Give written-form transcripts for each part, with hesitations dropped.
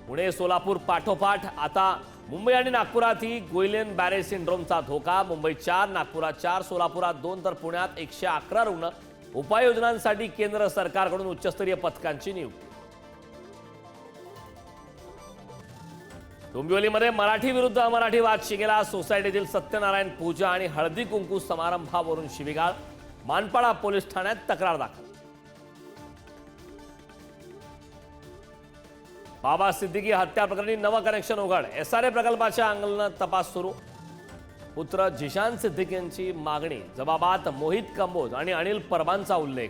पुणे सोलापूर पाठोपाठ आता मुंबई आणि नागपुरातही गोयलेन बॅरे सिंड्रोमचा धोका। मुंबईत 4, नागपुरात 4, सोलापुरात 2 तर पुण्यात 111 रुग्ण। उपाययोजनांसाठी केंद्र सरकारकडून उच्चस्तरीय पथकांची नियुक्ती। डोंबिवलीमध्ये मराठी विरुद्ध अमराठी वाद शिगेला। सोसायटीतील सत्यनारायण पूजा आणि हळदी कुंकू समारंभावरून शिवीगाळ। मानपाडा पोलीस ठाण्यात तक्रार दाखल। बाबा सिद्दीकी हत्या प्रकरणी नवं कनेक्शन उघड। एसआरए प्रकल्पाच्या अंगलनात तपास सुरू। पुत्र जिशान सिद्दीकी यांची मागणी। जबाबात मोहित कंबोज आणि अनिल परबांचा उल्लेख।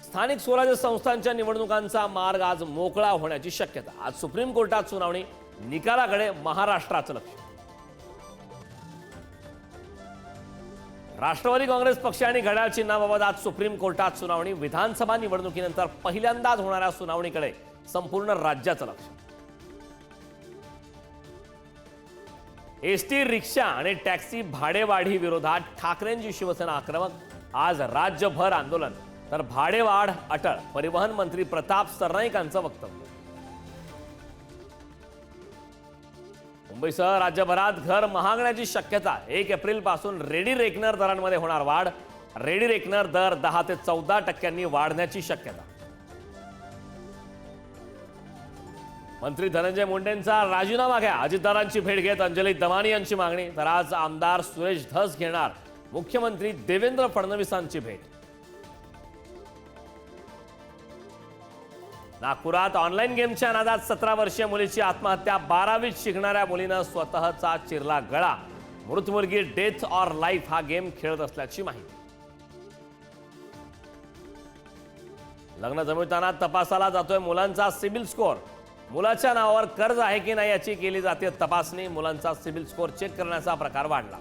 स्थानिक स्वराज्य संस्थांच्या निवडणुकांचा मार्ग आज मोकळा होण्याची शक्यता। आज सुप्रीम कोर्टात सुनावणी। निकालाकडे महाराष्ट्राचं लक्ष। राष्ट्रवादी काँग्रेस पक्ष आणि घड्याळ चिन्हाबाबत आज सुप्रीम कोर्टात सुनावणी। विधानसभा निवडणुकीनंतर पहिल्यांदाच होणाऱ्या सुनावणीकडे संपूर्ण राज्याचं लक्ष। एसटी, रिक्षा आणि टॅक्सी भाडेवाढी विरोधात ठाकरेंची शिवसेना आक्रमक। आज राज्यभर आंदोलन तर भाडेवाढ अटळ। परिवहन मंत्री प्रताप सरनाईकांचं वक्तव्य। मुंबईसह राज्यभरात घर महागण्याची शक्यता। 1 एप्रिलपासून रेडी रेकनर दरांमध्ये होणार वाढ। रेडी रेकनर दर 10 ते 14% वाढण्याची शक्यता। मंत्री धनंजय मुंडेंचा राजीनामा घ्या। अजितदारांची भेट घेत अंजली दमानी यांची मागणी। तर आज आमदार सुरेश धस घेणार मुख्यमंत्री देवेंद्र फडणवीसांची भेट। नागपुरात ऑनलाईन गेमच्या नादात 17 वर्षीय मुलीची आत्महत्या। 12वीत शिकणाऱ्या मुलीनं स्वतःचा चिरला गळा। मृत मुलगी डेथ ऑर लाईफ हा गेम खेळत असल्याची माहिती। लग्न जमवताना तपासाला जातोय मुलांचा सिबिल स्कोअर। मुलाच्या नावावर कर्ज आहे की नाही याची केली जाते तपासणी। मुलांचा सिबिल स्कोअर चेक करण्याचा प्रकार वाढला।